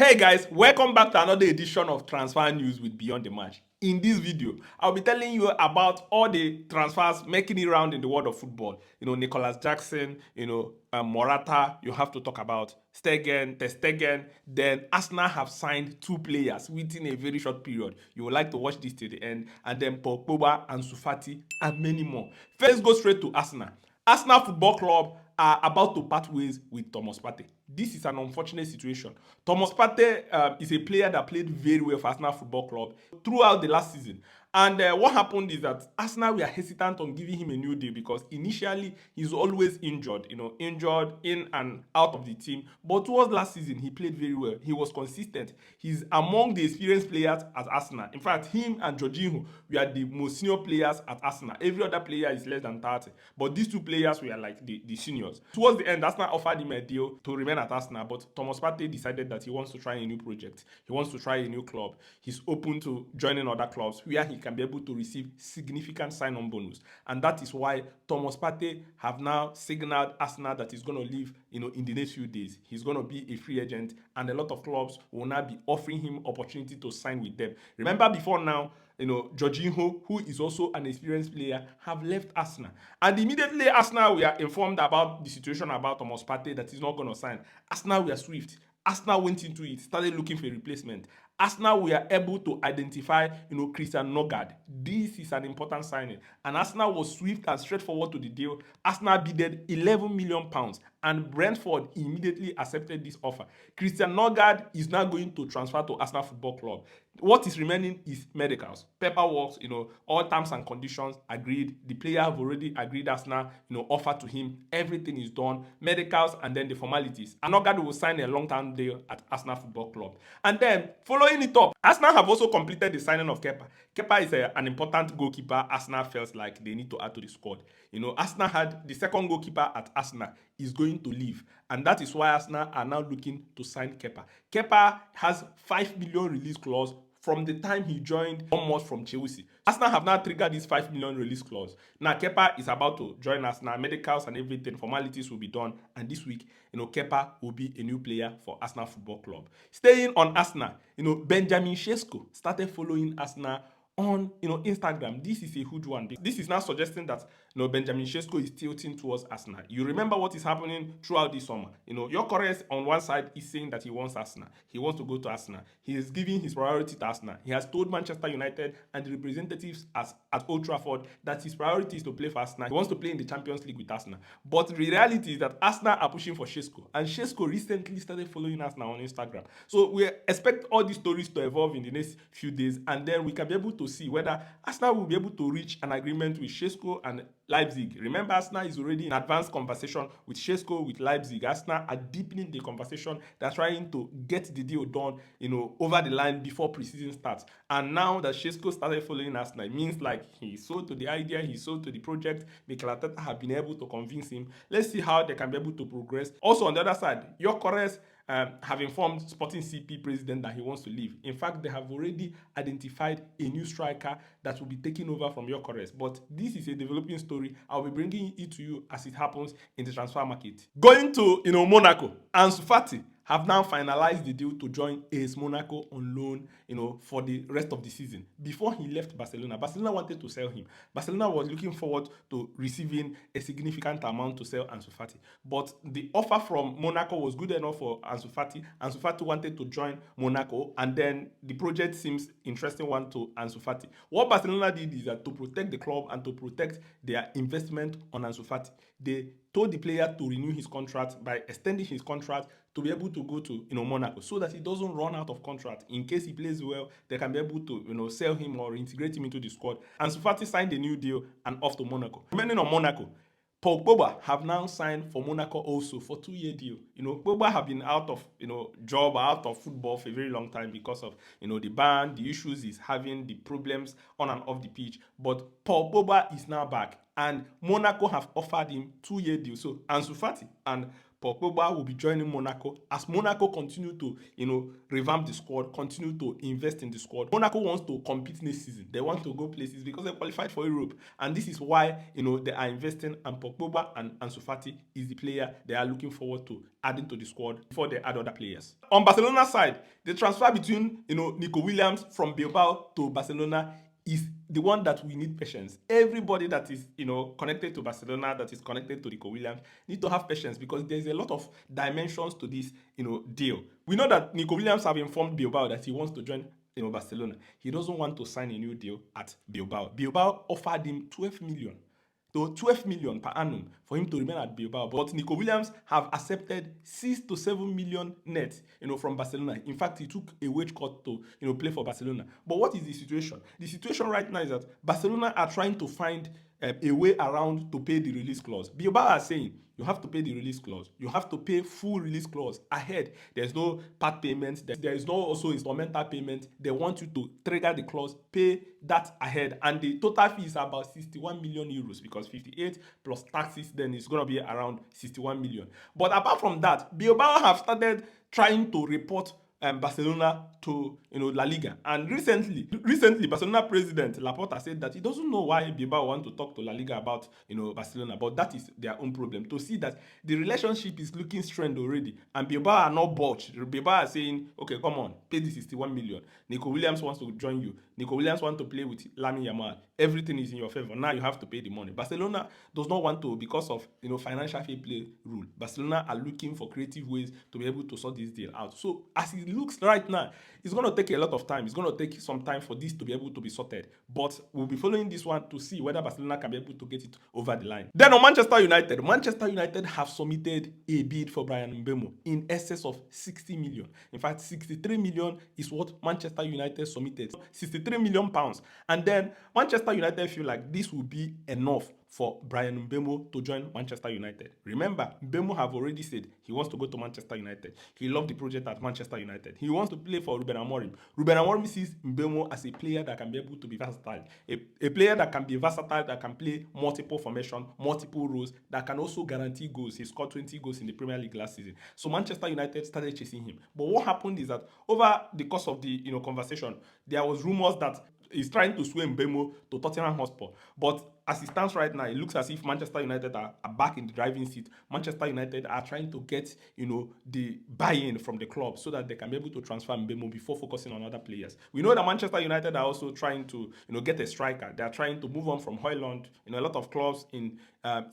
Hey guys, welcome back to another edition of Transfer News with Beyond the Match. In this video, I'll be telling you about all the transfers making it round in the world of football. Nicolas Jackson, Morata, you have to talk about Stegen. Then Arsenal have signed two players within a very short period. You would like to watch this till the end. And then Pogba and Sufati and many more. First, go straight to Arsenal. Arsenal Football Club are about to part ways with Thomas Partey. This is an unfortunate situation. Thomas Partey is a player that played very well for Arsenal Football Club throughout the last season. And what happened is that Arsenal were hesitant on giving him a new deal because initially he's always injured, injured in and out of the team. But towards last season, he played very well. He was consistent. He's among the experienced players at Arsenal. In fact, him and Jorginho were the most senior players at Arsenal. Every other player is less than 30. But these two players were like the seniors. Towards the end, Arsenal offered him a deal to remain at Arsenal, but Thomas Partey decided that he wants to try a new project. He wants to try a new club. He's open to joining other clubs where he can be able to receive significant sign-on bonus. And that is why Thomas Partey have now signaled Arsenal that he's going to leave, in the next few days. He's going to be a free agent, and a lot of clubs will now be offering him opportunity to sign with them. Remember before now, Jorginho, who is also an experienced player, have left Arsenal. And immediately Arsenal were informed about the situation about Thomas Partey that he's not going to sign. Arsenal were swift. Arsenal went into it, started looking for a replacement. Arsenal were able to identify, Christian Noorgard. This is an important signing. And Arsenal was swift and straightforward to the deal. Arsenal bidded £11 million and Brentford immediately accepted this offer. Christian Noorgard is now going to transfer to Arsenal Football Club. What is remaining is medicals, paperwork, all terms and conditions agreed. The player have already agreed Arsenal, offer to him. Everything is done, medicals and then the formalities. And Noorgard will sign a long-term deal at Arsenal Football Club. And then, following it up, Arsenal have also completed the signing of Kepa. Kepa is an important goalkeeper Arsenal feels like they need to add to the squad. Arsenal had the second goalkeeper at Arsenal is going to leave. And that is why Arsenal are now looking to sign Kepa. Kepa has 5 million release clause from the time he joined Bournemouth from Chelsea. Arsenal have now triggered this 5 million release clause. Now, Kepa is about to join Arsenal. Medicals and everything, formalities will be done. And this week, Kepa will be a new player for Arsenal Football Club. Staying on Arsenal, Benjamin Sesko started following Arsenal on Instagram. This is a huge one. This is now suggesting that Benjamin Sesko is tilting towards Arsenal. You remember what is happening throughout this summer. Your on one side is saying that he wants Arsenal. He wants to go to Arsenal. He is giving his priority to Arsenal. He has told Manchester United and the representatives at Old Trafford that his priority is to play for Arsenal. He wants to play in the Champions League with Arsenal. But the reality is that Arsenal are pushing for Sesko. And Sesko recently started following Arsenal on Instagram. So we expect all these stories to evolve in the next few days, and then we can be able to see whether Arsenal will be able to reach an agreement with Sesko and Leipzig. Remember, Arsenal is already in advanced conversation with Sesko, with Leipzig. Arsenal are deepening the conversation. They're trying to get the deal done, over the line before preseason starts. And now that Sesko started following Arsenal, it means like he sold to the idea, he sold to the project. Mikel Arteta have been able to convince him. Let's see how they can be able to progress. Also, on the other side, Gyökeres have informed Sporting CP president that he wants to leave. In fact, they have already identified a new striker that will be taking over from Gyökeres. But this is a developing story. I'll be bringing it to you as it happens in the transfer market. Going to Monaco, Ansu Fati have now finalized the deal to join AS Monaco on loan, for the rest of the season. Before he left Barcelona, Barcelona wanted to sell him. Barcelona was looking forward to receiving a significant amount to sell Ansu Fati. But the offer from Monaco was good enough for Ansu Fati. Ansu Fati wanted to join Monaco, and then the project seems interesting one to Ansu Fati. What Barcelona did is that to protect the club and to protect their investment on Ansu Fati, they told the player to renew his contract by extending his contract to be able to go to Monaco, so that he doesn't run out of contract. In case he plays well, they can be able to sell him or integrate him into the squad. And Ansu Fati signed a new deal and off to Monaco. Remaining on Monaco, Pogba have now signed for Monaco also for 2-year deal. Pogba have been out of job, out of football for a very long time because of the ban, the issues he's having, the problems on and off the pitch. But Pogba is now back, and Monaco have offered him 2-year deal. So Ansu Fati and Paul Pogba will be joining Monaco as Monaco continue to, revamp the squad, continue to invest in the squad. Monaco wants to compete next season. They want to go places because they qualified for Europe, and this is why they are investing. And Paul Pogba and Ansu Fati is the player they are looking forward to adding to the squad before they add other players. On Barcelona side, the transfer between Nico Williams from Bilbao to Barcelona is the one that we need patience. Everybody that is connected to Barcelona, that is connected to Nico Williams, need to have patience because there's a lot of dimensions to this deal. We know that Nico Williams have informed Bilbao that he wants to join Barcelona. He doesn't want to sign a new deal at Bilbao. Bilbao offered him 12 million. So 12 million per annum for him to remain at Bilbao. But Nico Williams have accepted 6 to 7 million net, from Barcelona. In fact, he took a wage cut to, play for Barcelona. But what is the situation? The situation right now is that Barcelona are trying to find a way around to pay the release clause. Bilbao are saying you have to pay the release clause. You have to pay full release clause ahead. There's no part payment. There is no also instrumental payment. They want you to trigger the clause, pay that ahead. And the total fee is about 61 million euros because 58 plus taxes, then it's going to be around 61 million. But apart from that, Bilbao have started trying to report Barcelona to La Liga, and recently Barcelona president Laporta said that he doesn't know why Bilbao want to talk to La Liga about Barcelona, but that is their own problem. To see that the relationship is looking strained already, and Bilbao are not budged. Bilbao are saying, okay, come on, pay the 61 million. Nico Williams wants to join you. Nico Williams wants to play with Lamine Yamal. Everything is in your favor. Now you have to pay the money. Barcelona does not want to because of financial fair play rule. Barcelona are looking for creative ways to be able to sort this deal out. So as it looks right now, it's going to take a lot of time. It's going to take some time for this to be able to be sorted. But we'll be following this one to see whether Barcelona can be able to get it over the line. Then on Manchester United have submitted a bid for Bryan Mbeumo in excess of 60 million. In fact, 63 million is what Manchester United submitted. 63 million pounds. And then Manchester United feel like this will be enough for Bryan Mbeumo to join Manchester United. Remember, Mbeumo have already said he wants to go to Manchester United. He loved the project at Manchester United. He wants to play for Ruben Amorim. Ruben Amorim sees Mbeumo as a player that can be able to be versatile. A player that can be versatile, that can play multiple formation, multiple roles, that can also guarantee goals. He scored 20 goals in the Premier League last season. So Manchester United started chasing him. But what happened is that over the course of the conversation, there was rumors that he's trying to sway Mbeumo to Tottenham Hotspur. But as it stands right now, it looks as if Manchester United are back in the driving seat. Manchester United are trying to get, the buy-in from the club so that they can be able to transfer Mbeumo before focusing on other players. We know that Manchester United are also trying to, get a striker. They are trying to move on from Højlund. A lot of clubs in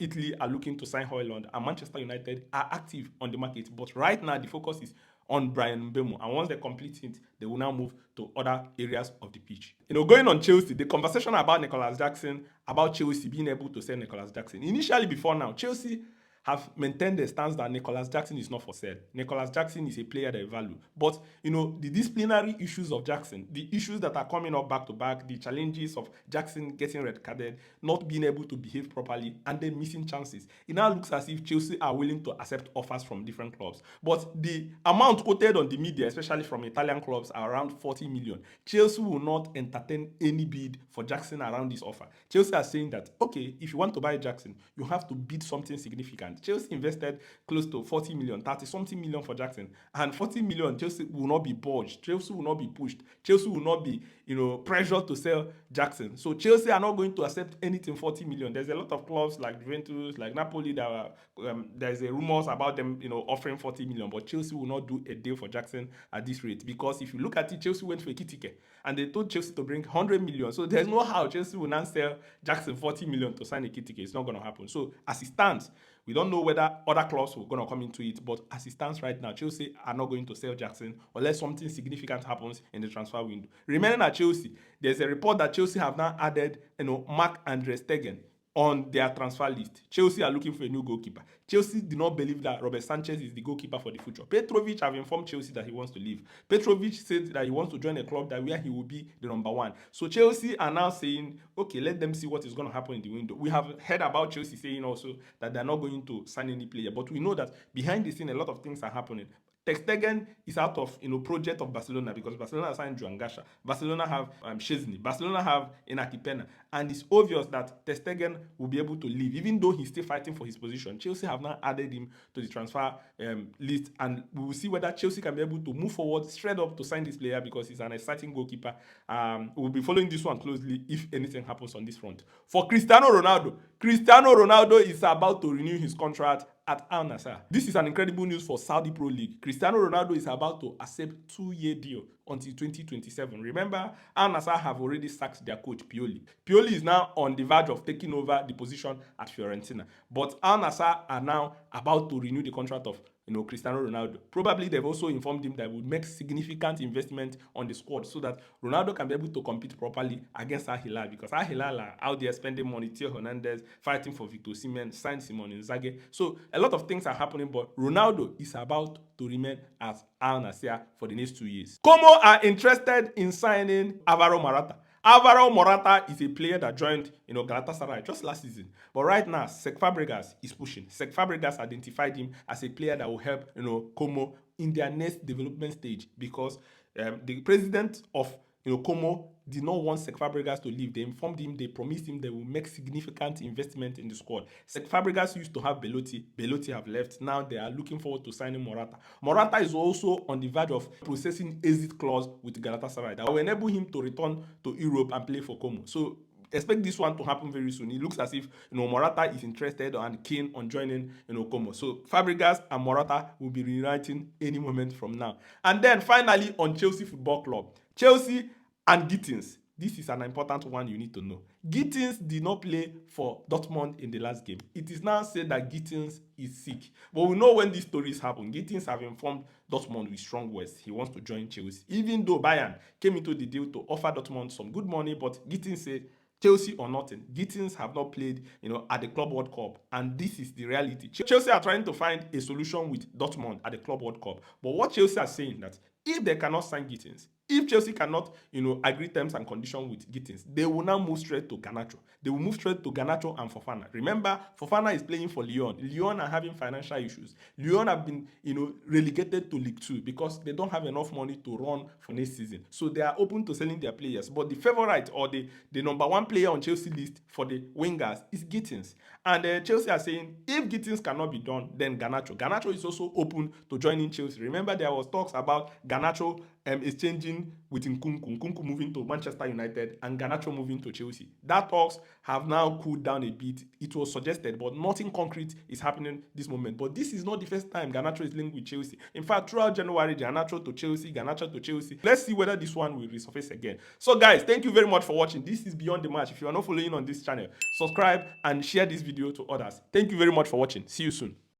Italy are looking to sign Højlund, and Manchester United are active on the market. But right now, the focus is on Bryan Mbeumo, and once they complete it, they will now move to other areas of the pitch. Going on Chelsea, the conversation about Nicolas Jackson, about Chelsea being able to sell Nicolas Jackson. Initially, before now, Chelsea have maintained the stance that Nicolas Jackson is not for sale. Nicolas Jackson is a player they value. But, the disciplinary issues of Jackson, the issues that are coming up back to back, the challenges of Jackson getting red carded, not being able to behave properly, and then missing chances. It now looks as if Chelsea are willing to accept offers from different clubs. But the amount quoted on the media, especially from Italian clubs, are around 40 million. Chelsea will not entertain any bid for Jackson around this offer. Chelsea are saying that, okay, if you want to buy Jackson, you have to bid something significant. Chelsea invested close to 40 million, 30-something million for Jackson. And 40 million, Chelsea will not be budged. Chelsea will not be pushed. Chelsea will not be, pressured to sell Jackson. So Chelsea are not going to accept anything 40 million. There's a lot of clubs like Juventus, like Napoli, that are, there's a rumors about them, offering 40 million. But Chelsea will not do a deal for Jackson at this rate. Because if you look at it, Chelsea went for Ekitike. And they told Chelsea to bring 100 million. So there's no how Chelsea will now sell Jackson 40 million to sign Ekitike. It's not going to happen. So as it stands, we don't know whether other clubs are going to come into it, but as it stands right now, Chelsea are not going to sell Jackson unless something significant happens in the transfer window. Remaining at Chelsea, there's a report that Chelsea have now added, Marc-Andre Stegen on their transfer list. Chelsea are looking for a new goalkeeper. Chelsea do not believe that Robert Sanchez is the goalkeeper for the future. Petrovic have informed Chelsea that he wants to leave. Petrovic said that he wants to join a club that where he will be the number one. So Chelsea are now saying, okay, let them see what is going to happen in the window. We have heard about Chelsea saying also that they're not going to sign any player, but we know that behind the scene, a lot of things are happening. Ter Stegen is out of project of Barcelona because Barcelona signed Garnacho. Barcelona have Szczesny. Barcelona have Inaki Pena, and it's obvious that Ter Stegen will be able to leave, even though he's still fighting for his position. Chelsea have now added him to the transfer list, and we will see whether Chelsea can be able to move forward straight up to sign this player because he's an exciting goalkeeper. We'll be following this one closely if anything happens on this front. For Cristiano Ronaldo is about to renew his contract at Al Nassr. This is an incredible news for Saudi Pro League. Cristiano Ronaldo is about to accept 2-year deal until 2027. Remember, Al Nassr have already sacked their coach, Pioli. Pioli is now on the verge of taking over the position at Fiorentina. But Al Nassr are now about to renew the contract of Cristiano Ronaldo. Probably they've also informed him that would make significant investment on the squad so that Ronaldo can be able to compete properly against Al Hilal, because Al Hilal are out there spending money. Theo Hernandez fighting for Victor Osimhen, signed Simon Inzaghi. So a lot of things are happening, but Ronaldo is about to remain at Al Nassr for the next 2 years. Como are interested in signing Alvaro Morata. Alvaro Morata is a player that joined Galatasaray just last season. But right now, Cesc Fabregas is pushing. Cesc Fabregas identified him as a player that will help Como in their next development stage, because the president of Como did not want Cesc Fabregas to leave. They informed him, they promised him they will make significant investment in the squad. Cesc Fabregas used to have Belotti. Belotti have left. Now they are looking forward to signing Morata. Morata is also on the verge of processing exit clause with Galatasaray that will enable him to return to Europe and play for Como. So expect this one to happen very soon. It looks as if Morata is interested and keen on joining Como. So Fabregas and Morata will be reuniting any moment from now. And then finally on Chelsea Football Club. Chelsea and Gittins. This is an important one you need to know. Gittins did not play for Dortmund in the last game. It is now said that Gittins is sick. But we know when these stories happen, Gittins have informed Dortmund with strong words. He wants to join Chelsea. Even though Bayern came into the deal to offer Dortmund some good money, but Gittins said, Chelsea or nothing. Gittins have not played, at the Club World Cup, and this is the reality. Chelsea are trying to find a solution with Dortmund at the Club World Cup. But what Chelsea are saying that if they cannot sign Gittins, if Chelsea cannot, agree terms and conditions with Gittins, they will now move straight to Garnacho. They will move straight to Garnacho and Fofana. Remember, Fofana is playing for Lyon. Lyon are having financial issues. Lyon have been, relegated to League 2 because they don't have enough money to run for next season. So they are open to selling their players. But the favorite or the number one player on Chelsea list for the wingers is Gittins. And Chelsea are saying if Gittins cannot be done, then Garnacho. Garnacho is also open to joining Chelsea. Remember, there was talks about Garnacho exchanging with Nkunku moving to Manchester United and Garnacho moving to Chelsea. That talks have now cooled down a bit. It was suggested, but nothing concrete is happening this moment. But this is not the first time Garnacho is linked with Chelsea. In fact, throughout January, Garnacho to Chelsea. Let's see whether this one will resurface again. So guys, thank you very much for watching. This is Beyond the Match. If you are not following on this channel, subscribe and share this video to others. Thank you very much for watching. See you soon.